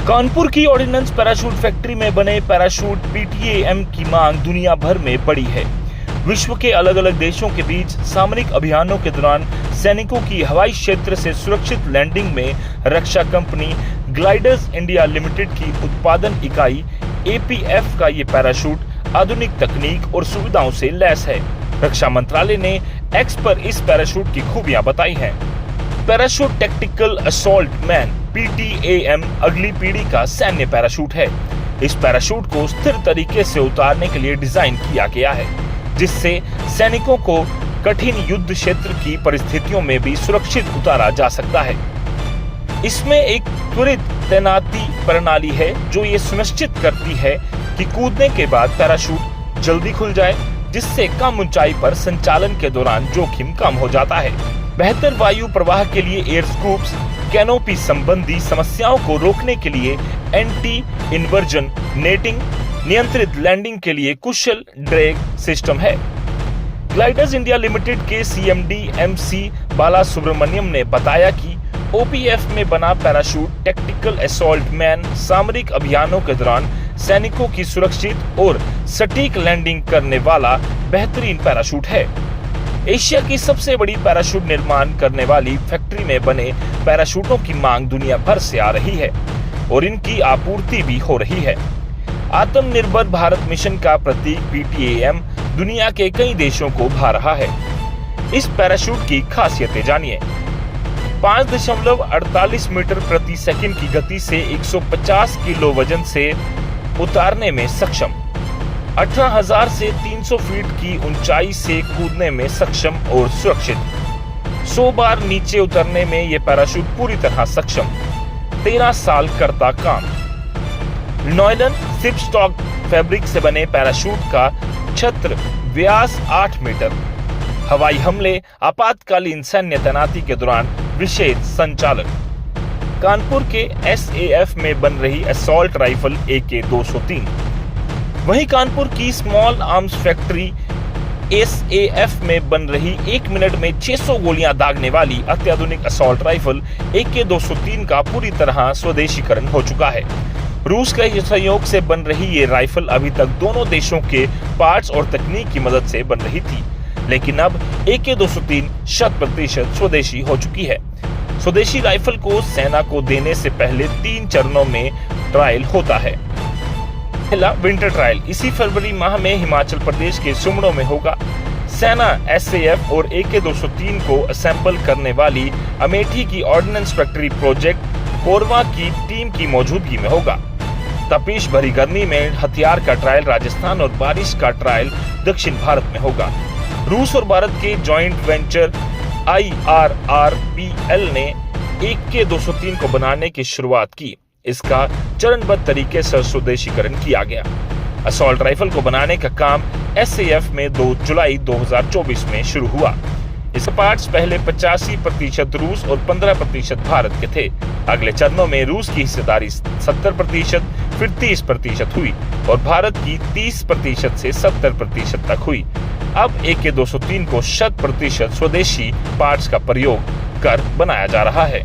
कानपुर की ordinance parachute factory में बने पैराशूट पीटीएएम की मांग दुनिया भर में बड़ी है। विश्व के अलग अलग देशों के बीच सामरिक अभियानों के दौरान सैनिकों की हवाई क्षेत्र से सुरक्षित लैंडिंग में रक्षा कंपनी ग्लाइडर्स इंडिया लिमिटेड की उत्पादन इकाई एपीएफ का ये पैराशूट आधुनिक तकनीक और सुविधाओं से लैस है। रक्षा मंत्रालय ने एक्स पर इस पैराशूट की खूबियां बताई हैं। पैराशूट टैक्टिकल असॉल्ट मैन पीटीएएम अगली पीढ़ी का सैन्य पैराशूट है। इस पैराशूट को स्थिर तरीके से उतारने के लिए डिजाइन किया गया है, जिससे सैनिकों को कठिन युद्ध क्षेत्र की परिस्थितियों में भी सुरक्षित उतारा जा सकता है। इसमें एक त्वरित तैनाती प्रणाली है जो ये सुनिश्चित करती है कि कूदने के बाद पैराशूट जल्दी खुल जाए, जिससे कम ऊंचाई पर संचालन के दौरान जोखिम कम हो जाता है। बेहतर वायु प्रवाह के लिए एयर स्कूप्स, कैनोपी संबंधी समस्याओं को रोकने के लिए एंटी इन्वर्जन नेटिंग, नियंत्रित लैंडिंग के लिए कुशल ड्रैग सिस्टम है। ग्लाइडर्स इंडिया लिमिटेड के सीएमडी एमसी बाला सुब्रमण्यम ने बताया कि ओपीएफ में बना पैराशूट टैक्टिकल असॉल्ट मैन सामरिक अभियानों के दौरान सैनिकों की सुरक्षित और सटीक लैंडिंग करने वाला बेहतरीन पैराशूट है। एशिया की सबसे बड़ी पैराशूट निर्माण करने वाली फैक्ट्री में बने पैराशूटों की मांग दुनिया भर से आ रही है और इनकी आपूर्ति भी हो रही है। आत्मनिर्भर भारत मिशन का प्रतीक पीटीएएम दुनिया के कई देशों को भा रहा है। इस पैराशूट की खासियतें जानिए। 5.48 मीटर प्रति सेकंड की गति से 150 किलो वजन से उतारने में सक्षम, 18,000 से 300 फीट की ऊंचाई से कूदने में सक्षम और सुरक्षित, 100 बार नीचे उतरने में यह पैराशूट पूरी तरह सक्षम, 13 साल करता काम। नॉयलन सिपस्टॉक फैब्रिक से बने पैराशूट का छत्र व्यास 8 मीटर, हवाई हमले, आपातकालीन सैन्य तैनाती के दौरान विशेष संचालन। कानपुर के एसएएफ में बन रही असॉल्ट राइफल AK-203। वहीं कानपुर की स्मॉल आर्म्स फैक्ट्री एसएएफ में बन रही 1 मिनट में 600 गोलियां दागने वाली अत्याधुनिक असॉल्ट राइफल AK-203 का पूरी तरह स्वदेशीकरण हो चुका है। रूस के सहयोग से बन रही ये राइफल अभी तक दोनों देशों के पार्ट्स और तकनीक की मदद से बन रही थी, लेकिन अब AK-203 100% स्वदेशी हो चुकी है। स्वदेशी राइफल को सेना को देने से पहले 3 चरणों में ट्रायल होता है। पहला विंटर ट्रायल इसी फरवरी माह में हिमाचल प्रदेश के सुमड़ो में होगा। सेना एसएएफ और AK-203 को असेंबल करने वाली अमेठी की ऑर्डिनेंस फैक्ट्री प्रोजेक्ट कोरवा की टीम की मौजूदगी में होगा। तपिश भरी गर्मी में हथियार का ट्रायल राजस्थान और बारिश का ट्रायल दक्षिण भारत में होगा। रूस और भारत के जॉइंट वेंचर IRRPL ने AK-203 को बनाने की शुरुआत की। इसका चरणबद्ध तरीके से स्वदेशीकरण किया गया। असॉल्ट राइफल को बनाने का काम एसएएफ में 2 जुलाई 2024 में शुरू हुआ। इसके पार्ट्स पहले 85% रूस और 15% भारत के थे। अगले चरणों में रूस की हिस्सेदारी 70%, फिर 30% हुई और भारत की 30% से 70% तक हुई। अब AK-203 को 100% स्वदेशी पार्ट्स का प्रयोग कर बनाया जा रहा है।